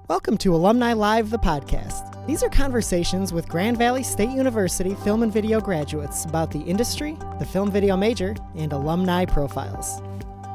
Welcome to Alumni Live, the podcast. These are conversations with Grand Valley State University film and video graduates about the industry, the film video major, and alumni profiles.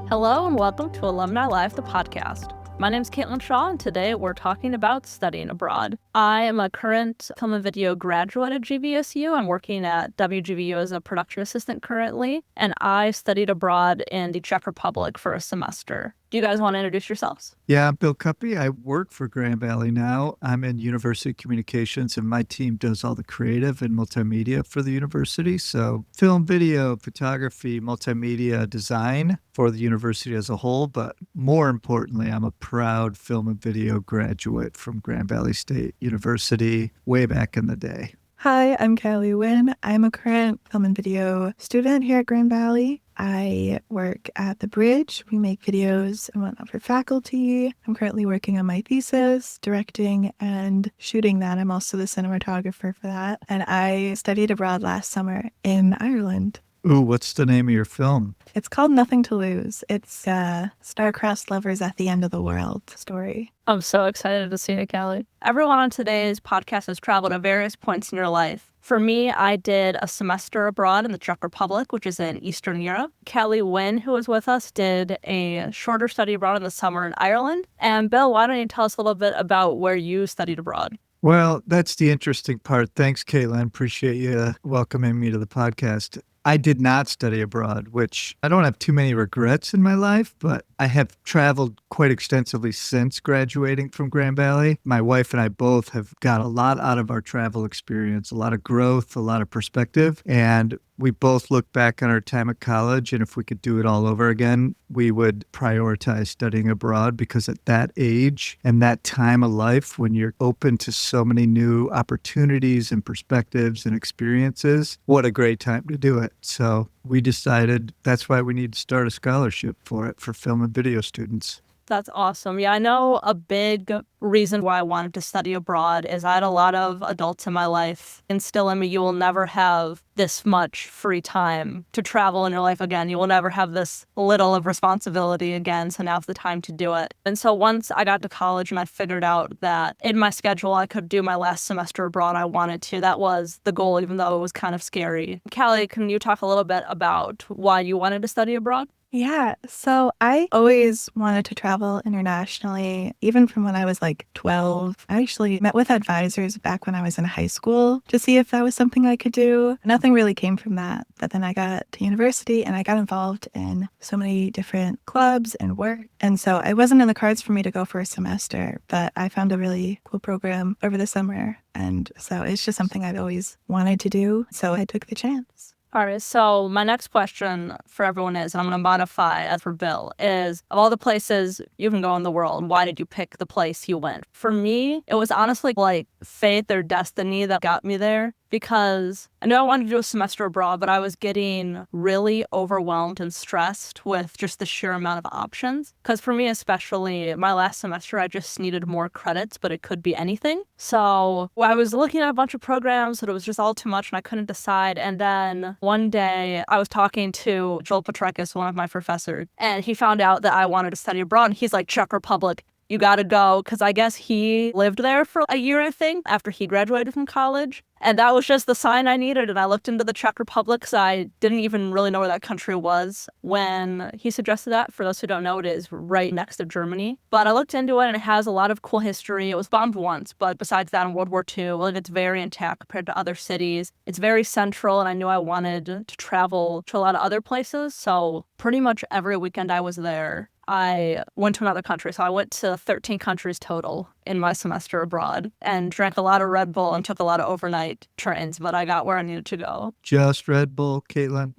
Hello and welcome to Alumni Live, the podcast. My name is Caitlin Shaw, and today we're talking about studying abroad. I am a current film and video graduate at GVSU. I'm working at WGVU as a production assistant currently, and I studied abroad in the Czech Republic for a semester. Do you guys want to introduce yourselves? Yeah, I'm Bill Cuppy. I work for Grand Valley now. I'm in University Communications, and my team does all the creative and multimedia for the university. So film, video, photography, multimedia design for the university as a whole. But more importantly, I'm a proud film and video graduate from Grand Valley State University way back in the day. Hi, I'm Kelly Wynn. I'm a current film and video student here at Grand Valley. I work at the Bridge. We make videos and whatnot for faculty. I'm currently working on my thesis, directing and shooting that. I'm also the cinematographer for that. And I studied abroad last summer in Ireland. Ooh, what's the name of your film? It's called Nothing to Lose. It's a star-crossed lovers at the end of the world story. I'm so excited to see it, Callie. Everyone on today's podcast has traveled at various points in your life. For me, I did a semester abroad in the Czech Republic, which is in Eastern Europe. Callie Wynn, who was with us, did a shorter study abroad in the summer in Ireland. And Bill, why don't you tell us a little bit about where you studied abroad? Well, that's the interesting part. Thanks, Caitlin. Appreciate you welcoming me to the podcast. I did not study abroad, which I don't have too many regrets in my life, but I have traveled quite extensively since graduating from Grand Valley. My wife and I both have got a lot out of our travel experience, a lot of growth, a lot of perspective, and we both look back on our time at college, and if we could do it all over again, we would prioritize studying abroad because at that age and that time of life when you're open to so many new opportunities and perspectives and experiences, what a great time to do it. So we decided that's why we need to start a scholarship for it for film and video students. That's awesome. Yeah, I know a big reason why I wanted to study abroad is I had a lot of adults in my life instill in me, you will never have this much free time to travel in your life again. You will never have this little of responsibility again. So now's the time to do it. And so once I got to college and I figured out that in my schedule I could do my last semester abroad, I wanted to. That was the goal, even though it was kind of scary. Callie, can you talk a little bit about why you wanted to study abroad? Yeah, so I always wanted to travel internationally, even from when I was like 12. I actually met with advisors back when I was in high school to see if that was something I could do. Nothing really came from that. But then I got to university and I got involved in so many different clubs and work. And so it wasn't in the cards for me to go for a semester, but I found a really cool program over the summer. And so it's just something I've always wanted to do. So I took the chance. All right, so my next question for everyone is, and I'm going to modify as for Bill, is of all the places you can go in the world, why did you pick the place you went? For me, it was honestly like fate or destiny that got me there because I knew I wanted to do a semester abroad, but I was getting really overwhelmed and stressed with just the sheer amount of options. Because for me especially, my last semester, I just needed more credits, but it could be anything. So I was looking at a bunch of programs, but it was just all too much and I couldn't decide. And then one day I was talking to Joel Petrakis, one of my professors, and he found out that I wanted to study abroad. And he's like, Czech Republic, you got to go. Because I guess he lived there for a year, I think, after he graduated from college. And that was just the sign I needed. And I looked into the Czech Republic because I didn't even really know where that country was when he suggested that. For those who don't know, it is right next to Germany. But I looked into it and it has a lot of cool history. It was bombed once, but besides that, in World War II, well, it's very intact compared to other cities. It's very central, and I knew I wanted to travel to a lot of other places. So pretty much every weekend I was there, I went to another country. So I went to 13 countries total in my semester abroad and drank a lot of Red Bull and took a lot of overnight trains, but I got where I needed to go. Just Red Bull, Caitlin.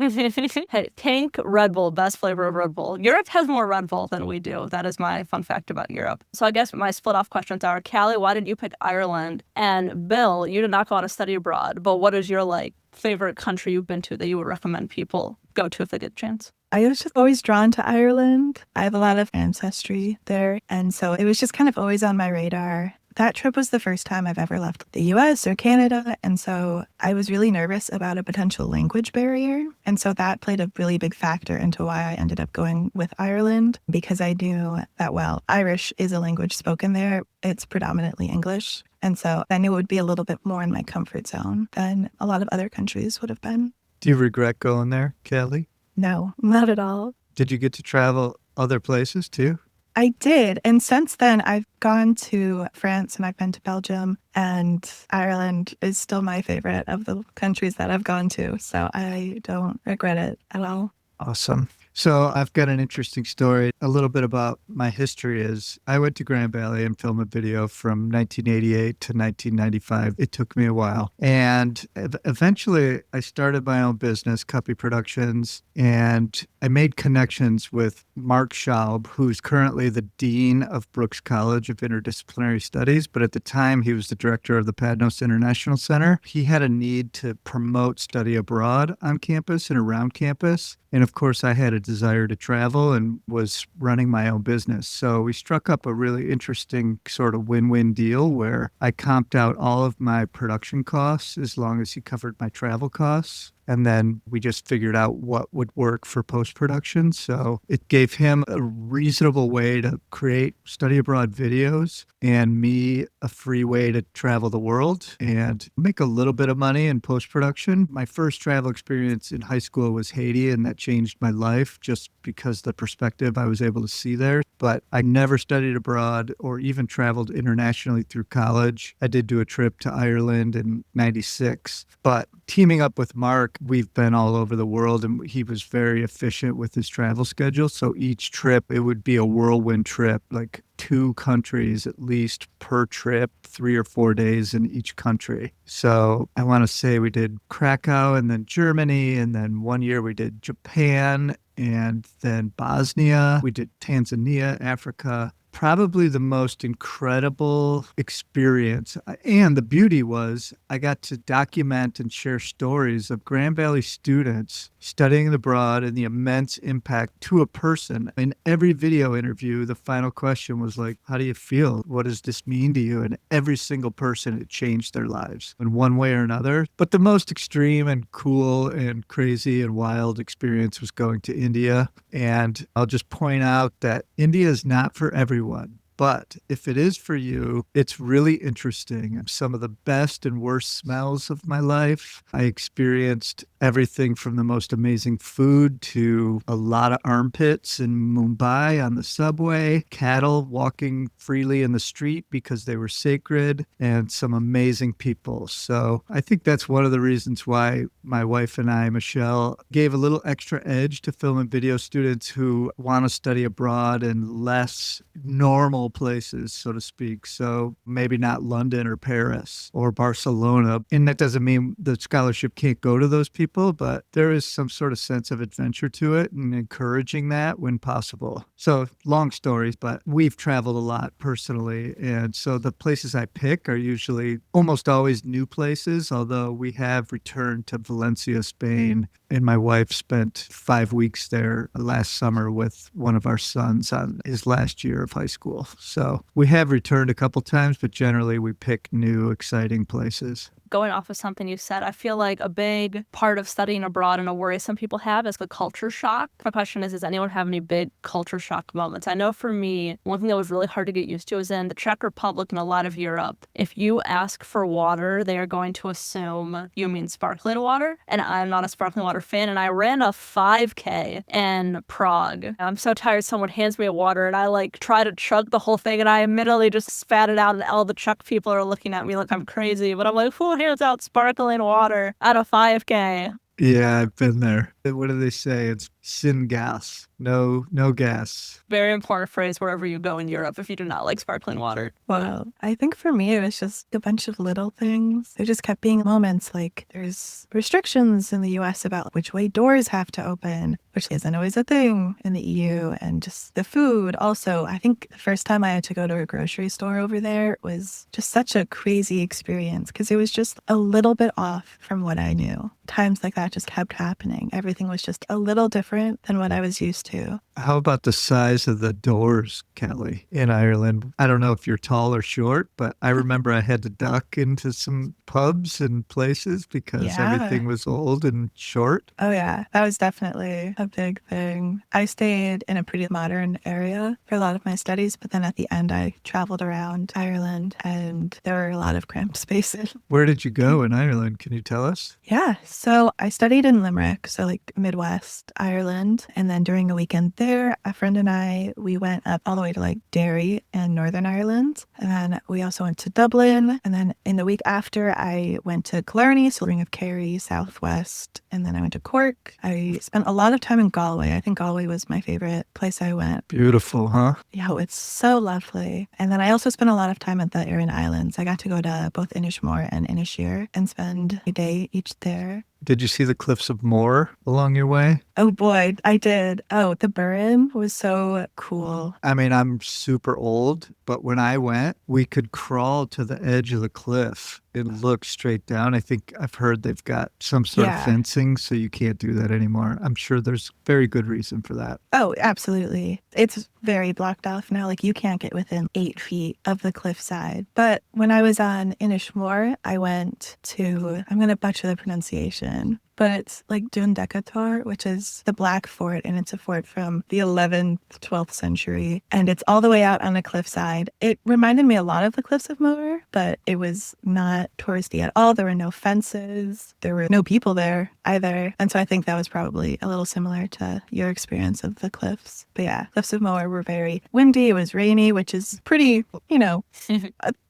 Hey, tank Red Bull, best flavor of Red Bull. Europe has more Red Bull than we do. That is my fun fact about Europe. So I guess my split off questions are, Callie, why did you pick Ireland? And Bill, you did not go on to study abroad, but what is your favorite country you've been to that you would recommend people go to if they get a chance? I was just always drawn to Ireland. I have a lot of ancestry there. And so it was just kind of always on my radar. that trip was the first time I've ever left the US or Canada. And so I was really nervous about a potential language barrier. And so that played a really big factor into why I ended up going with Ireland, because I knew that, well, Irish is a language spoken there. It's predominantly English. And so I knew it would be a little bit more in my comfort zone than a lot of other countries would have been. Do you regret going there, Kelly? No, not at all. Did you get to travel other places too? I did. And since then, I've gone to France and I've been to Belgium, and Ireland is still my favorite of the countries that I've gone to. So I don't regret it at all. Awesome. So I've got an interesting story. A little bit about my history is I went to Grand Valley and film and video from 1988 to 1995. It took me a while. And eventually I started my own business, Cuppy Productions, and I made connections with Mark Schaub, who's currently the Dean of Brooks College of Interdisciplinary Studies. But at the time, he was the director of the Padnos International Center. He had a need to promote study abroad on campus and around campus. And of course, I had a desire to travel and was running my own business. So we struck up a really interesting sort of win-win deal where I comped out all of my production costs as long as he covered my travel costs. And then we just figured out what would work for post-production. So it gave him a reasonable way to create study abroad videos and me a free way to travel the world and make a little bit of money in post-production. My first travel experience in high school was Haiti, and that changed my life just because the perspective I was able to see there. But I never studied abroad or even traveled internationally through college. I did do a trip to Ireland in '96, but teaming up with Mark, we've been all over the world, and he was very efficient with his travel schedule. So each trip, it would be a whirlwind trip, like 2 countries at least per trip, 3 or 4 days in each country. So I want to say we did Krakow and then Germany, and then one year we did Japan and then Bosnia. We did Tanzania, Africa. Probably the most incredible experience. And the beauty was I got to document and share stories of Grand Valley students studying abroad and the immense impact to a person. In every video interview, the final question was like, how do you feel? What does this mean to you? And every single person, it changed their lives in one way or another. But the most extreme and cool and crazy and wild experience was going to India. And I'll just point out that India is not for everyone. But if it is for you, it's really interesting. Some of the best and worst smells of my life. I experienced everything from the most amazing food to a lot of armpits in Mumbai on the subway, cattle walking freely in the street because they were sacred, and some amazing people. So I think that's one of the reasons why my wife and I, Michelle, gave a little extra edge to film and video students who want to study abroad in less normal places, so to speak. So maybe not London or Paris or Barcelona. And that doesn't mean the scholarship can't go to those people, but there is some sort of sense of adventure to it and encouraging that when possible. So long stories, but we've traveled a lot personally. And so the places I pick are usually almost always new places, although we have returned to Valencia, Spain. And my wife spent 5 weeks there last summer with one of our sons on his last year of high school. So we have returned a couple times, but generally we pick new, exciting places. Going off of something you said, I feel like a big part of studying abroad and a worry some people have is the culture shock. My question is, does anyone have any big culture shock moments? I know for me, one thing that was really hard to get used to is in the Czech Republic and a lot of Europe. If you ask for water, they are going to assume you mean sparkling water. And I'm not a sparkling water fan. And I ran a 5K in Prague. I'm so tired someone hands me a water and I try to chug the whole thing and I immediately just spat it out and all the Czech people are looking at me like I'm crazy. But I'm like, who hands out sparkling water at a 5K? Yeah, I've been there. What do they say? It's sin gas. No gas. Very important phrase wherever you go in Europe if you do not like sparkling water. Well, I think for me, it was just a bunch of little things. There just kept being moments like there's restrictions in the US about which way doors have to open, which isn't always a thing in the EU, and just the food. Also, I think the first time I had to go to a grocery store over there was just such a crazy experience because it was just a little bit off from what I knew. Times like that just kept happening. Everything was just a little different different than what I was used to. How about the size of the doors, Kelly, in Ireland? I don't know if you're tall or short, but I remember I had to duck into some pubs and places because Yeah. everything was old and short. Oh, yeah. That was definitely a big thing. I stayed in a pretty modern area for a lot of my studies, but then at the end, I traveled around Ireland and there were a lot of cramped spaces. Where did you go in Ireland? Can you tell us? Yeah. So I studied in Limerick, so like Midwest Ireland. And then during a weekend there, a friend and I, we went up all the way to like Derry in Northern Ireland. And then we also went to Dublin. And then in the week after, I went to Killarney, so Ring of Kerry, Southwest. And then I went to Cork. I spent a lot of time in Galway. I think Galway was my favorite place I went. Beautiful, huh? Yeah, it's so lovely. And then I also spent a lot of time at the Aran Islands. I got to go to both Inishmore and Inisheer and spend a day each there. Did you see the cliffs of Moher along your way? Oh boy, I did. Oh, the Burren was so cool. I mean, I'm super old, but when I went, we could crawl to the edge of the cliff and look straight down. I think I've heard they've got some sort of fencing, so you can't do that anymore. I'm sure there's very good reason for that. Oh, absolutely. It's very blocked off now. Like you can't get within 8 feet of the cliffside. But when I was on Inishmore, I went to, I'm going to butcher the pronunciation, but it's like Dún Decatur, which is the Black Fort, and it's a fort from the 11th, 12th century, and it's all the way out on a cliffside. It reminded me a lot of the Cliffs of Moher, but it was not touristy at all. There were no fences. There were no people there either, and so I think that was probably a little similar to your experience of the cliffs. But yeah, Cliffs of Moher were very windy. It was rainy, which is pretty,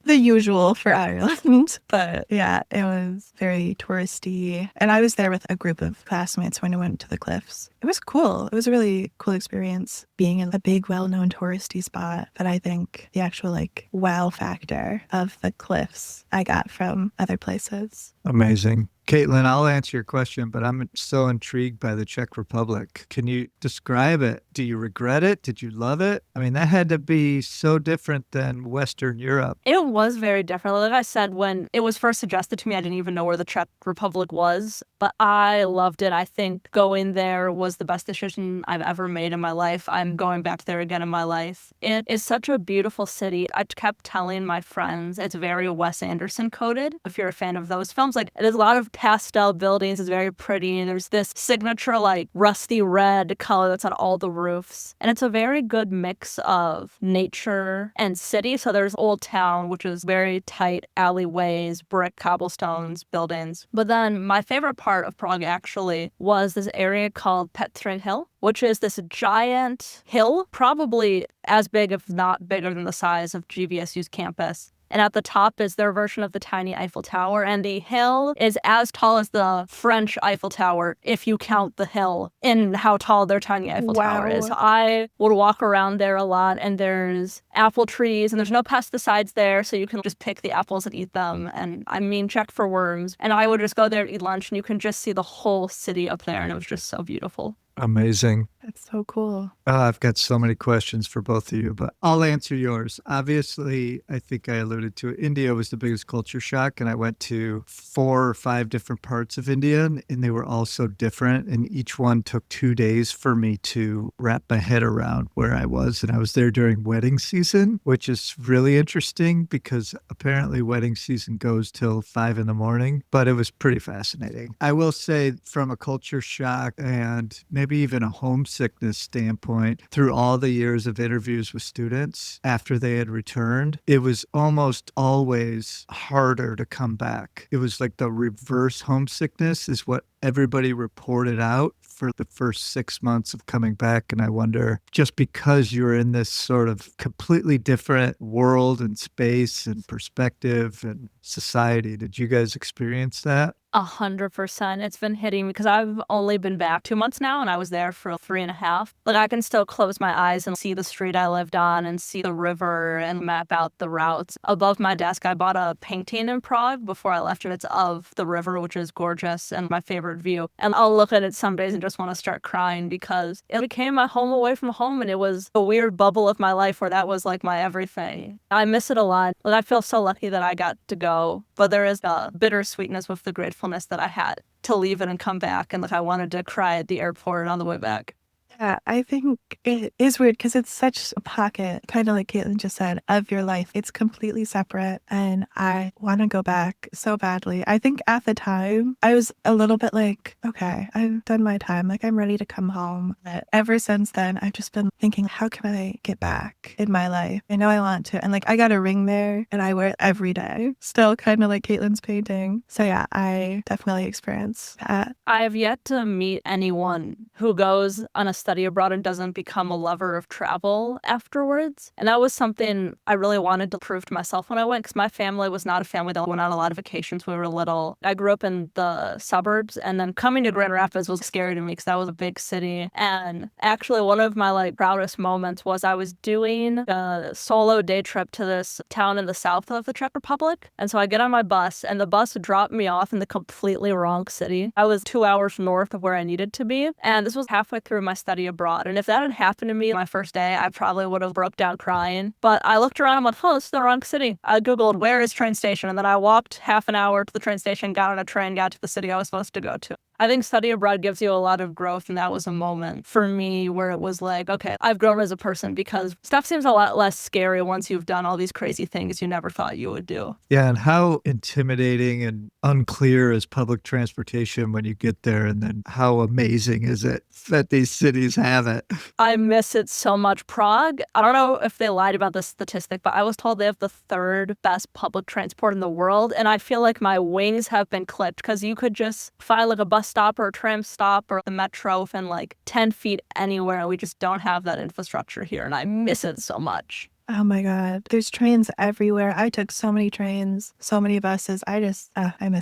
the usual for Ireland. But yeah, it was very touristy. And I was there with a group of classmates when I went to the cliffs. It was cool. It was a really cool experience being in a big, well-known touristy spot. But I think the actual wow factor of the cliffs I got from other places. Amazing. Caitlin, I'll answer your question, but I'm so intrigued by the Czech Republic. Can you describe it? Do you regret it? Did you love it? I mean, that had to be so different than Western Europe. It was very different. Like I said, when it was first suggested to me, I didn't even know where the Czech Republic was, but I loved it. I think going there was the best decision I've ever made in my life. I'm going back there again in my life. It is such a beautiful city. I kept telling my friends it's very Wes Anderson coded. If you're a fan of those films, there's a lot of pastel buildings. It's very pretty. And there's this signature rusty red color that's on all the roofs. And it's a very good mix of nature and city. So there's Old Town, which is very tight alleyways, brick cobblestones, buildings. But then my favorite part of Prague actually was this area called Petrin Hill, which is this giant hill, probably as big, if not bigger than the size of GVSU's campus. And at the top is their version of the tiny Eiffel Tower. And the hill is as tall as the French Eiffel Tower, if you count the hill in how tall their tiny Eiffel Tower is. I would walk around there a lot, and there's apple trees, and there's no pesticides there, so you can just pick the apples and eat them. And check for worms. And I would just go there to eat lunch, and you can just see the whole city up there, and it was just so beautiful. Amazing. That's so cool. I've got so many questions for both of you, but I'll answer yours. Obviously, I think I alluded to it. India was the biggest culture shock, and I went to 4 or 5 different parts of India, and they were all so different, and each one took 2 days for me to wrap my head around where I was. And I was there during wedding season, which is really interesting because apparently wedding season goes till 5 a.m, but it was pretty fascinating. I will say from a culture shock and maybe even a homesickness standpoint, through all the years of interviews with students after they had returned, it was almost always harder to come back. It was like the reverse homesickness is what everybody reported out for the first 6 months of coming back. And I wonder, just because you're in this sort of completely different world and space and perspective and society, did you guys experience that? 100%. It's been hitting me because I've only been back 2 months now, and I was there for 3.5. I can still close my eyes and see the street I lived on and see the river and map out the routes. Above my desk, I bought a painting in Prague before I left, and it's of the river, which is gorgeous and my favorite view. And I'll look at it some days and just want to start crying because it became my home away from home, and it was a weird bubble of my life where that was my everything. I miss it a lot. I feel so lucky that I got to go, but there is a bittersweetness with the gratefulness that I had to leave it and come back, and I wanted to cry at the airport on the way back. Yeah, I think it is weird because it's such a pocket, kind of like Caitlin just said, of your life. It's completely separate. And I want to go back so badly. I think at the time, I was a little bit like, okay, I've done my time. Like, I'm ready to come home. But ever since then, I've just been thinking, how can I get back in my life? I know I want to. And like, I got a ring there and I wear it every day. Still kind of like Caitlin's painting. So yeah, I definitely experience that. I have yet to meet anyone who goes on a study abroad and doesn't become a lover of travel afterwards. And that was something I really wanted to prove to myself when I went, because my family was not a family that went on a lot of vacations when we were little. I grew up in the suburbs, and then coming to Grand Rapids was scary to me because that was a big city. And actually, one of my proudest moments was I was doing a solo day trip to this town in the south of the Czech Republic. And so I get on my bus, and the bus dropped me off in the completely wrong city. I was 2 hours north of where I needed to be. And this was halfway through my study abroad. And if that had happened to me my first day, I probably would have broke down crying. But I looked around and went, oh, this is the wrong city. I Googled, where is train station? And then I walked half an hour to the train station, got on a train, got to the city I was supposed to go to. I think study abroad gives you a lot of growth, and that was a moment for me where it was like, okay, I've grown as a person because stuff seems a lot less scary once you've done all these crazy things you never thought you would do. Yeah, and how intimidating and unclear is public transportation when you get there, and then how amazing is it that these cities have it? I miss it so much. Prague, I don't know if they lied about this statistic, but I was told they have the third best public transport in the world, and I feel like my wings have been clipped because you could just find a bus stop or a tram stop or the metro within 10 feet anywhere. We just don't have that infrastructure here, and I miss it so much. Oh my God. There's trains everywhere. I took so many trains, so many buses. I miss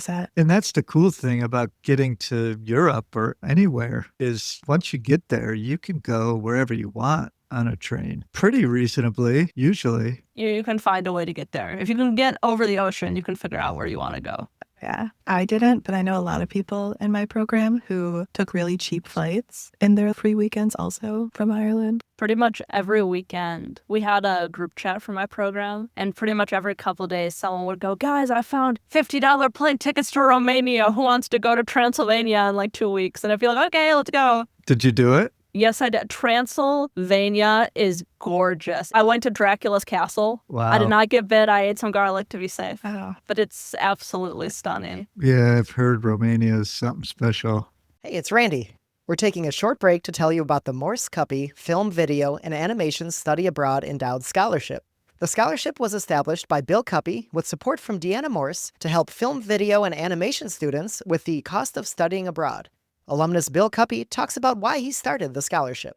that. And that's the cool thing about getting to Europe or anywhere is once you get there, you can go wherever you want on a train pretty reasonably, usually. You can find a way to get there. If you can get over the ocean, you can figure out where you want to go. Yeah, I didn't, but I know a lot of people in my program who took really cheap flights in their free weekends also from Ireland. Pretty much every weekend, we had a group chat for my program, and pretty much every couple of days, someone would go, guys, I found $50 plane tickets to Romania. Who wants to go to Transylvania in 2 weeks? And I'd be like, okay, let's go. Did you do it? Yes, I did. Transylvania is gorgeous. I went to Dracula's castle. Wow. I did not get bit. I ate some garlic to be safe. Oh. But it's absolutely stunning. Yeah, I've heard Romania is something special. Hey, it's Randy. We're taking a short break to tell you about the Morse Cuppy Film, Video, and Animation Study Abroad Endowed Scholarship. The scholarship was established by Bill Cuppy with support from Deanna Morse to help film, video, and animation students with the cost of studying abroad. Alumnus Bill Cuppy talks about why he started the scholarship.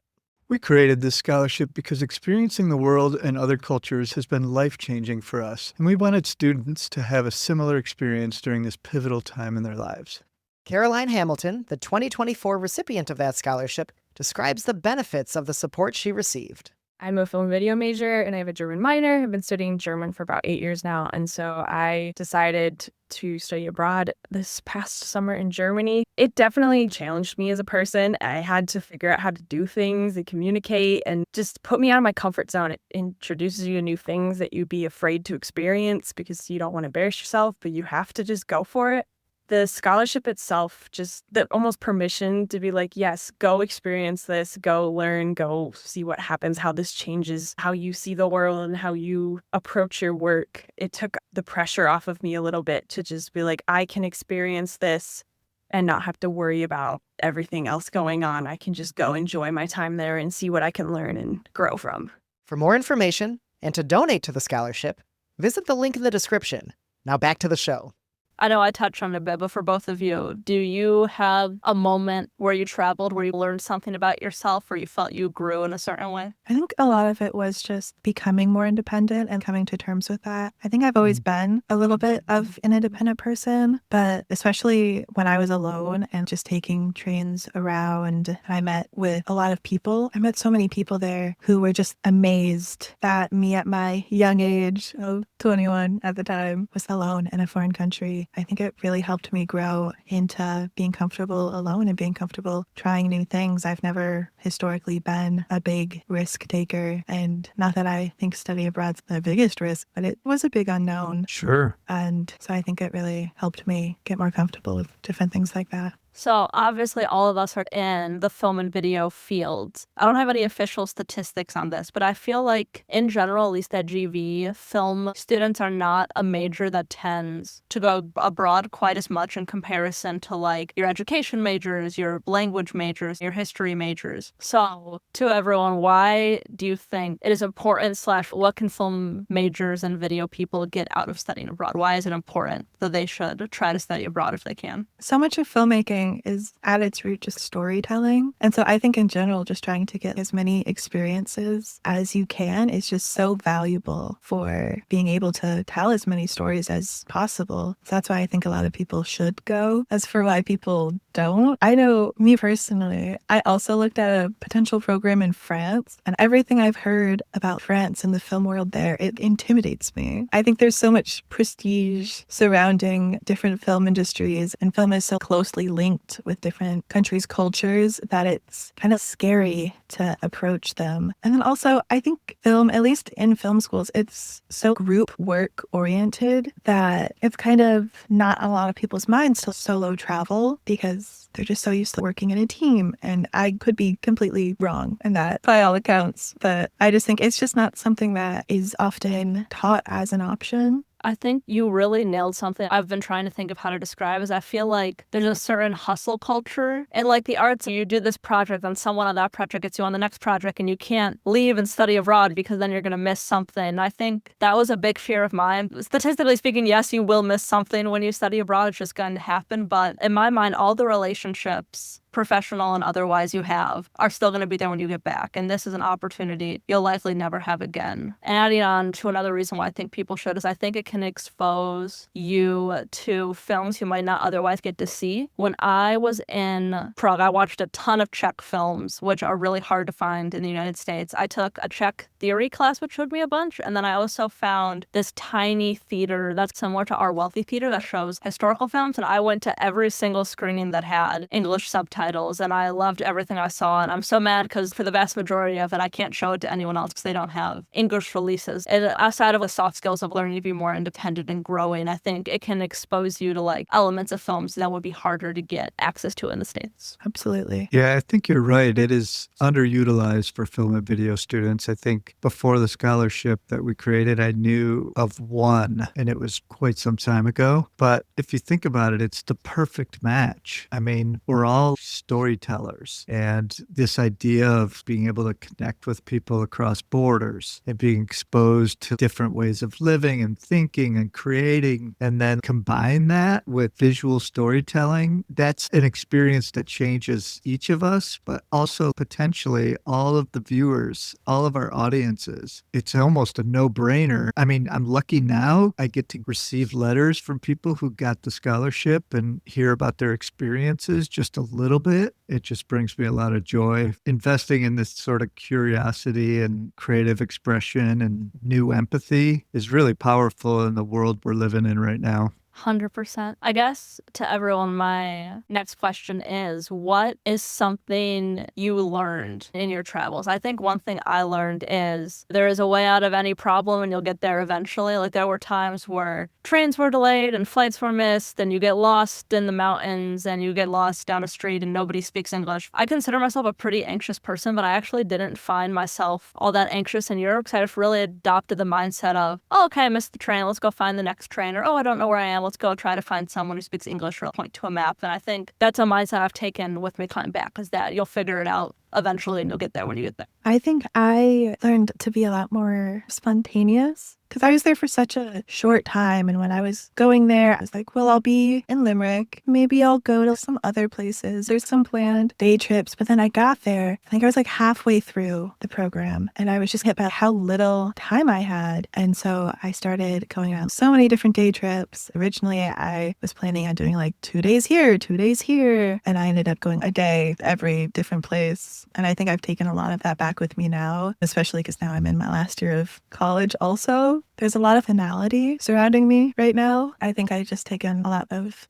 We created this scholarship because experiencing the world and other cultures has been life-changing for us, and we wanted students to have a similar experience during this pivotal time in their lives. Caroline Hamilton, the 2024 recipient of that scholarship, describes the benefits of the support she received. I'm a film video major and I have a German minor. I've been studying German for about 8 years now. And so I decided to study abroad this past summer in Germany. It definitely challenged me as a person. I had to figure out how to do things and communicate and just put me out of my comfort zone. It introduces you to new things that you'd be afraid to experience because you don't want to embarrass yourself, but you have to just go for it. The scholarship itself, just the almost permission to be like, yes, go experience this, go learn, go see what happens, how this changes, how you see the world and how you approach your work. It took the pressure off of me a little bit to just be like, I can experience this and not have to worry about everything else going on. I can just go enjoy my time there and see what I can learn and grow from. For more information and to donate to the scholarship, visit the link in the description. Now back to the show. I know I touched on it a bit, but for both of you, do you have a moment where you traveled, where you learned something about yourself, or you felt you grew in a certain way? I think a lot of it was just becoming more independent and coming to terms with that. I think I've always been a little bit of an independent person, but especially when I was alone and just taking trains around, I met with a lot of people. I met so many people there who were just amazed that me at my young age of 21 at the time was alone in a foreign country. I think it really helped me grow into being comfortable alone and being comfortable trying new things. I've never historically been a big risk taker, and not that I think study abroad's the biggest risk, but it was a big unknown. Sure. And so I think it really helped me get more comfortable with different things like that. So obviously all of us are in the film and video field. I don't have any official statistics on this, but I feel like in general, at least at GV, film students are not a major that tends to go abroad quite as much in comparison to like your education majors, your language majors, your history majors. So to everyone, why do you think it is important / what can film majors and video people get out of studying abroad? Why is it important that they should try to study abroad if they can? So much of filmmaking is at its root just storytelling. And so I think in general, just trying to get as many experiences as you can is just so valuable for being able to tell as many stories as possible. So that's why I think a lot of people should go. As for why people don't, I know me personally, I also looked at a potential program in France, and everything I've heard about France and the film world there, it intimidates me. I think there's so much prestige surrounding different film industries, and film is so closely linked with different countries' cultures that it's kind of scary to approach them. And then also, I think film, at least in film schools, it's so group work oriented that it's kind of not a lot of people's minds to solo travel because they're just so used to working in a team. And I could be completely wrong in that by all accounts, but I just think it's just not something that is often taught as an option. I think you really nailed something I've been trying to think of how to describe is I feel like there's a certain hustle culture in like the arts. You do this project and someone on that project gets you on the next project and you can't leave and study abroad because then you're going to miss something. And I think that was a big fear of mine. Statistically speaking, yes, you will miss something when you study abroad. It's just going to happen. But in my mind, all the relationships, professional and otherwise, you have are still going to be there when you get back. And this is an opportunity you'll likely never have again. And adding on to another reason why I think people should is I think it can expose you to films you might not otherwise get to see. When I was in Prague, I watched a ton of Czech films, which are really hard to find in the United States. I took a Czech theory class, which showed me a bunch. And then I also found this tiny theater that's similar to our wealthy theater that shows historical films. And I went to every single screening that had English subtitles, and I loved everything I saw. And I'm so mad because for the vast majority of it, I can't show it to anyone else because they don't have English releases. And outside of the soft skills of learning to be more independent and growing, I think it can expose you to like elements of films that would be harder to get access to in the States. Absolutely. Yeah, I think you're right. It is underutilized for film and video students. I think before the scholarship that we created, I knew of one, and it was quite some time ago. But if you think about it, it's the perfect match. I mean, we're all storytellers, and this idea of being able to connect with people across borders and being exposed to different ways of living and thinking and creating, and then combine that with visual storytelling, that's an experience that changes each of us, but also potentially all of the viewers, all of our audiences. It's almost a no-brainer. I mean, I'm lucky now I get to receive letters from people who got the scholarship and hear about their experiences just a little bit. It just brings me a lot of joy. Investing in this sort of curiosity and creative expression and new empathy is really powerful in the world we're living in right now. 100%. I guess to everyone, my next question is, what is something you learned in your travels? I think one thing I learned is there is a way out of any problem and you'll get there eventually. Like there were times where trains were delayed and flights were missed and you get lost in the mountains and you get lost down a street and nobody speaks English. I consider myself a pretty anxious person, but I actually didn't find myself all that anxious in Europe because I just really adopted the mindset of, oh, okay, I missed the train. Let's go find the next train. Or, oh, I don't know where I am. Let's go try to find someone who speaks English or point to a map. And I think that's a mindset I've taken with me coming back, is that you'll figure it out eventually and you'll get there when you get there. I think I learned to be a lot more spontaneous because I was there for such a short time. And when I was going there, I was like, well, I'll be in Limerick. Maybe I'll go to some other places. There's some planned day trips. But then I got there, I think I was like halfway through the program and I was just hit by how little time I had. And so I started going on so many different day trips. Originally, I was planning on doing like 2 days here, 2 days here. And I ended up going a day every different place. And I think I've taken a lot of that back with me now, especially because now I'm in my last year of college also. There's a lot of finality surrounding me right now. I think I've just taken a lot of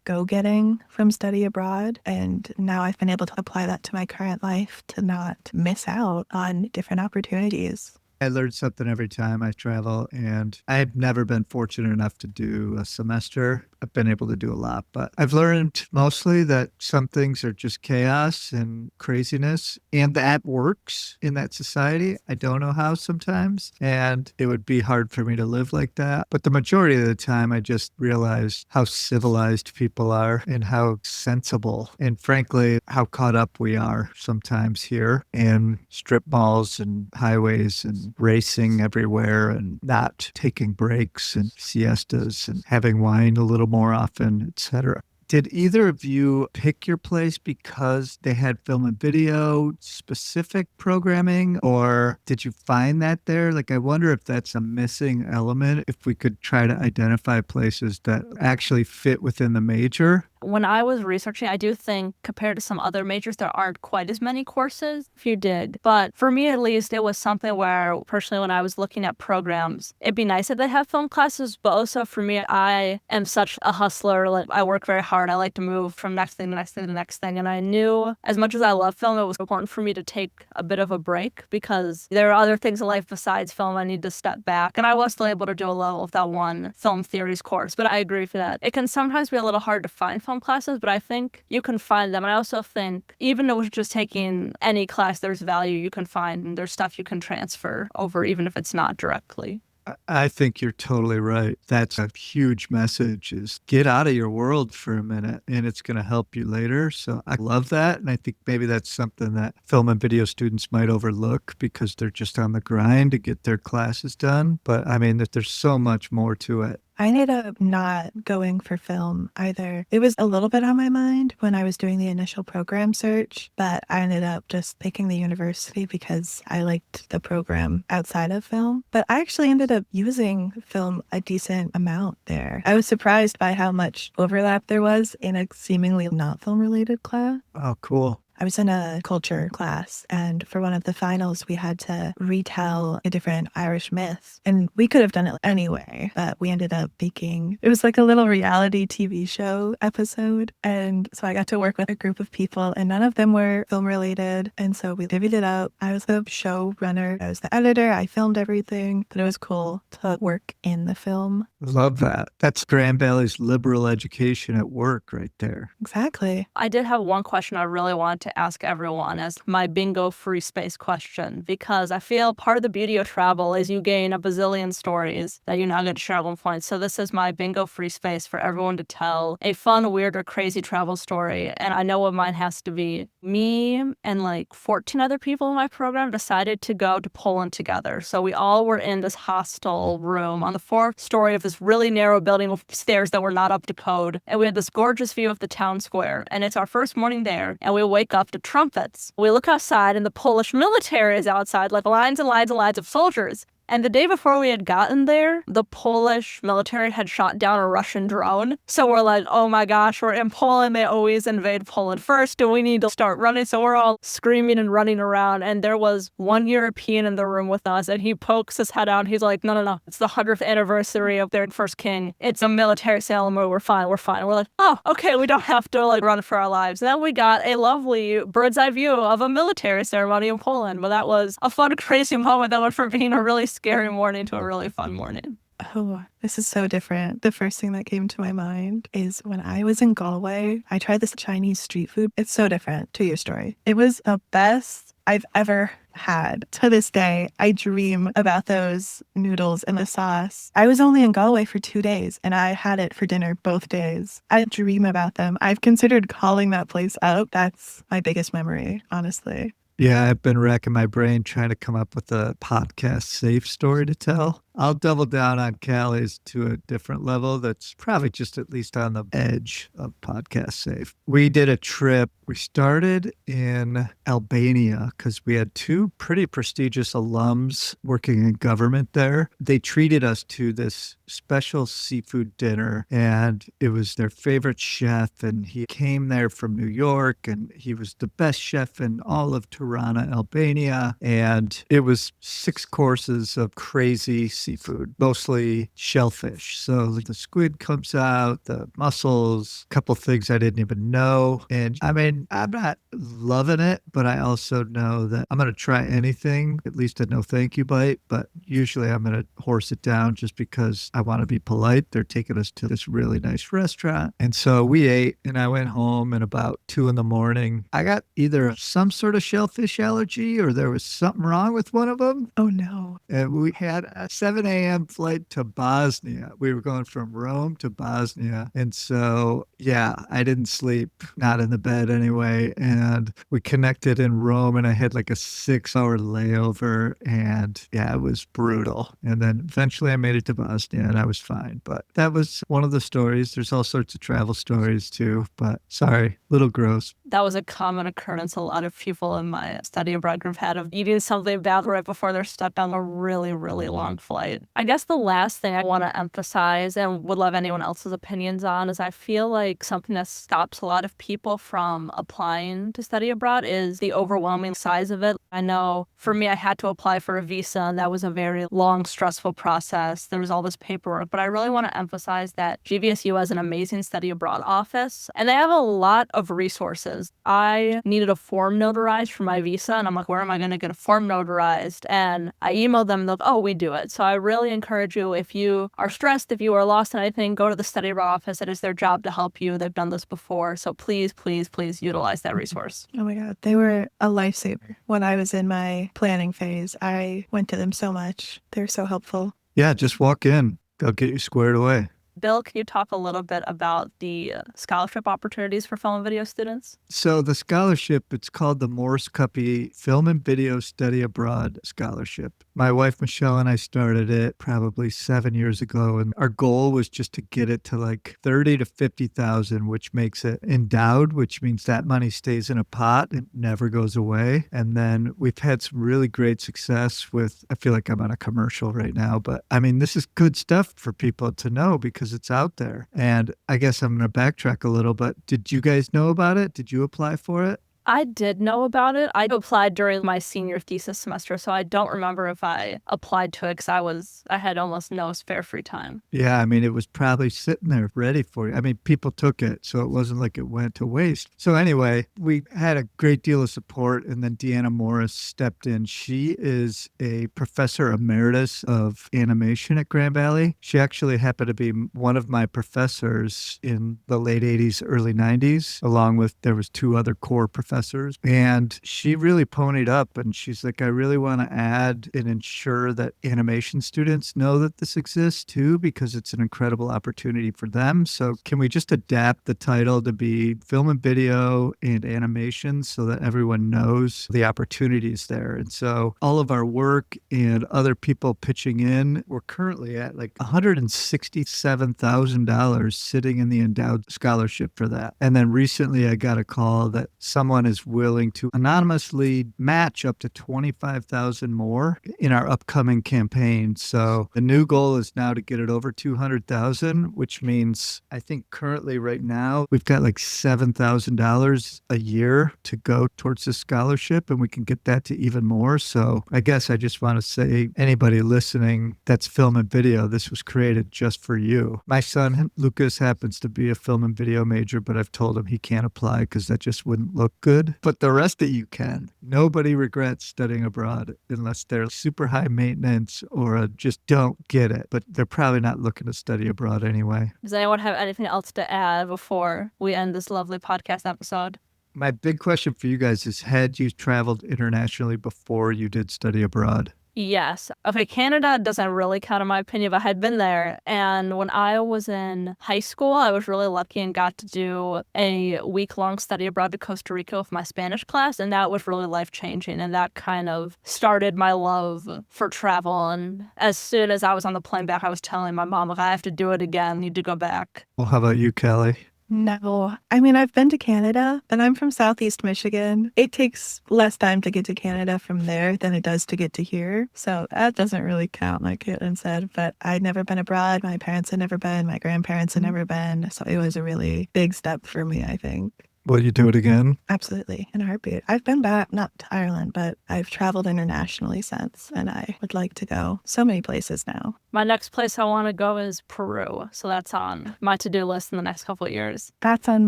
go-getting from study abroad. And now I've been able to apply that to my current life to not miss out on different opportunities. I learn something every time I travel, and I've never been fortunate enough to do a semester I've been able to do a lot. But I've learned mostly that some things are just chaos and craziness, and that works in that society. I don't know how sometimes, and it would be hard for me to live like that. But the majority of the time, I just realized how civilized people are and how sensible, and frankly, how caught up we are sometimes here in strip malls and highways and racing everywhere and not taking breaks and siestas and having wine a little more often, etc. Did either of you pick your place because they had film and video specific programming, or did you find that there? Like, I wonder if that's a missing element, if we could try to identify places that actually fit within the major. When I was researching, I do think compared to some other majors, there aren't quite as many courses if you did. But for me, at least, it was something where personally, when I was looking at programs, it'd be nice if they have film classes. But also for me, I am such a hustler. Like, I work very hard. I like to move from next thing to next thing to the next thing. And I knew as much as I love film, it was important for me to take a bit of a break because there are other things in life besides film. I need to step back. And I was still able to do a level of that one film theories course. But I agree with that. It can sometimes be a little hard to find film classes, but I think you can find them. And I also think even though it's just taking any class, there's value you can find and there's stuff you can transfer over, even if it's not directly. I think you're totally right. That's a huge message, is get out of your world for a minute and it's going to help you later. So I love that. And I think maybe that's something that film and video students might overlook because they're just on the grind to get their classes done. But I mean, there's so much more to it. I ended up not going for film either. It was a little bit on my mind when I was doing the initial program search, but I ended up just picking the university because I liked the program outside of film. But I actually ended up using film a decent amount there. I was surprised by how much overlap there was in a seemingly not film related class. Oh, cool. I was in a culture class, and for one of the finals, we had to retell a different Irish myth. And we could have done it anyway, but we ended up making, it was like a little reality TV show episode. And so I got to work with a group of people, and none of them were film related. And so we divvied it up. I was the showrunner, I was the editor, I filmed everything, but it was cool to work in the film. Love that. That's Grand Valley's liberal education at work right there. Exactly. I did have one question I really wanted to ask everyone as my bingo free space question, because I feel part of the beauty of travel is you gain a bazillion stories that you now get to share at one point. So this is my bingo free space for everyone to tell a fun, weird, or crazy travel story. And I know what mine has to be. Me and like 14 other people in my program decided to go to Poland together. So we all were in this hostel room on the fourth story of this really narrow building with stairs that were not up to code. And we had this gorgeous view of the town square. And it's our first morning there. And we wake up to trumpets. We look outside and the Polish military is outside, like lines and lines and lines of soldiers. And the day before we had gotten there, the Polish military had shot down a Russian drone. So we're like, oh my gosh, we're in Poland. They always invade Poland first. Do we need to start running? So we're all screaming and running around. And there was one European in the room with us, and he pokes his head out. He's like, no. It's the 100th anniversary of their first king. It's a military ceremony. We're fine. We're like, oh, okay, we don't have to like run for our lives. And then we got a lovely bird's eye view of a military ceremony in Poland. But that was a fun, crazy moment that went from being a really scary morning to a really fun morning. Oh, this is so different. The first thing that came to my mind is when I was in Galway, I tried this Chinese street food. It's so different to your story. It was the best I've ever had. To this day, I dream about those noodles and the sauce. I was only in Galway for 2 days and I had it for dinner both days. I dream about them. I've considered calling that place up. That's my biggest memory, honestly. Yeah, I've been racking my brain trying to come up with a podcast safe story to tell. I'll double down on Callie's to a different level that's probably just at least on the edge of podcast safe. We did a trip. We started in Albania because we had two pretty prestigious alums working in government there. They treated us to this special seafood dinner, and it was their favorite chef, and he came there from New York, and he was the best chef in all of Tirana, Albania, and it was 6 courses of crazy seafood, mostly shellfish. So like, the squid comes out, the mussels, a couple things I didn't even know. And I mean, I'm not loving it, but I also know that I'm going to try anything, at least a no thank you bite. But usually I'm going to horse it down just because I want to be polite. They're taking us to this really nice restaurant. And so we ate and I went home, and about 2 a.m, I got either some sort of shellfish allergy or there was something wrong with one of them. Oh no. And we had a 7 a.m. flight to Bosnia. We were going from Rome to Bosnia. And so, yeah, I didn't sleep, not in the bed anyway. And we connected in Rome, and I had like a 6-hour layover. And yeah, it was brutal. And then eventually I made it to Bosnia and I was fine. But that was one of the stories. There's all sorts of travel stories too. But sorry, little gross. That was a common occurrence a lot of people in my study abroad group had, of eating something bad right before they're stuck on a really, really long flight. I guess the last thing I want to emphasize, and would love anyone else's opinions on, is I feel like something that stops a lot of people from applying to study abroad is the overwhelming size of it. I know for me, I had to apply for a visa, and that was a very long, stressful process. There was all this paperwork, but I really want to emphasize that GVSU has an amazing study abroad office, and they have a lot of resources. I needed a form notarized for my visa, and I'm like, where am I going to get a form notarized? And I emailed them, they're like, oh, we do it. So I really encourage you, if you are stressed, if you are lost in anything, go to the study abroad office. It is their job to help you. They've done this before. So please, please, please utilize that resource. Oh my God. They were a lifesaver. When I was in my planning phase, I went to them so much. They're so helpful. Yeah, just walk in. They'll get you squared away. Bill, can you talk a little bit about the scholarship opportunities for film and video students? So the scholarship, it's called the Morse Cuppy Film and Video Study Abroad Scholarship. My wife, Michelle, and I started it probably 7 years ago. And our goal was just to get it to like 30 to 50,000, which makes it endowed, which means that money stays in a pot. It never goes away. And then we've had some really great success with, I feel like I'm on a commercial right now, but I mean, this is good stuff for people to know because it's out there. And I guess I'm going to backtrack a little, but did you guys know about it? Did you apply for it? I did know about it. I applied during my senior thesis semester, so I don't remember if I applied to it because I had almost no spare free time. Yeah, I mean, it was probably sitting there ready for you. I mean, people took it, so it wasn't like it went to waste. So anyway, we had a great deal of support, and then Deanna Morris stepped in. She is a professor emeritus of animation at Grand Valley. She actually happened to be one of my professors in the late 80s, early 90s, along with, there was 2 other core professors. And she really ponied up, and she's like, I really want to add and ensure that animation students know that this exists too, because it's an incredible opportunity for them. So can we just adapt the title to be film and video and animation so that everyone knows the opportunities there? And so all of our work and other people pitching in, we're currently at like $167,000 sitting in the endowed scholarship for that. And then recently I got a call that someone is willing to anonymously match up to 25,000 more in our upcoming campaign. So the new goal is now to get it over 200,000, which means I think currently right now we've got like $7,000 a year to go towards this scholarship, and we can get that to even more. So I guess I just want to say, anybody listening that's film and video, this was created just for you. My son Lucas happens to be a film and video major, but I've told him he can't apply because that just wouldn't look good. But the rest of you can. Nobody regrets studying abroad unless they're super high maintenance or just don't get it. But they're probably not looking to study abroad anyway. Does anyone have anything else to add before we end this lovely podcast episode? My big question for you guys is, had you traveled internationally before you did study abroad? Yes. Okay, Canada doesn't really count in my opinion, but I had been there. And when I was in high school, I was really lucky and got to do a week-long study abroad to Costa Rica with my Spanish class. And that was really life-changing. And that kind of started my love for travel. And as soon as I was on the plane back, I was telling my mom, like, I have to do it again. I need to go back. Well, how about you, Kelly? No. I mean, I've been to Canada, but I'm from Southeast Michigan. It takes less time to get to Canada from there than it does to get to here. So that doesn't really count, like Caitlin said. But I'd never been abroad. My parents had never been. My grandparents had never been. So it was a really big step for me, I think. Will you do it again? Absolutely, in a heartbeat. I've been back, not to Ireland, but I've traveled internationally since, and I would like to go so many places now. My next place I want to go is Peru. So that's on my to-do list in the next couple of years. That's on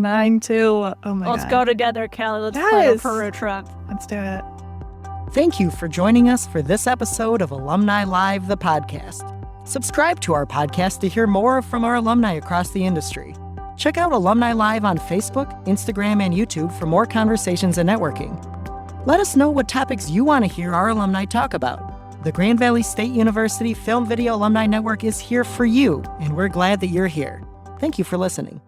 mine too. Oh my Let's God. go together, Kelly. Let's plan a Yes. Peru trip. Let's do it. Thank you for joining us for this episode of Alumni Live, the podcast. Subscribe to our podcast to hear more from our alumni across the industry. Check out Alumni Live on Facebook, Instagram, and YouTube for more conversations and networking. Let us know what topics you want to hear our alumni talk about. The Grand Valley State University Film Video Alumni Network is here for you, and we're glad that you're here. Thank you for listening.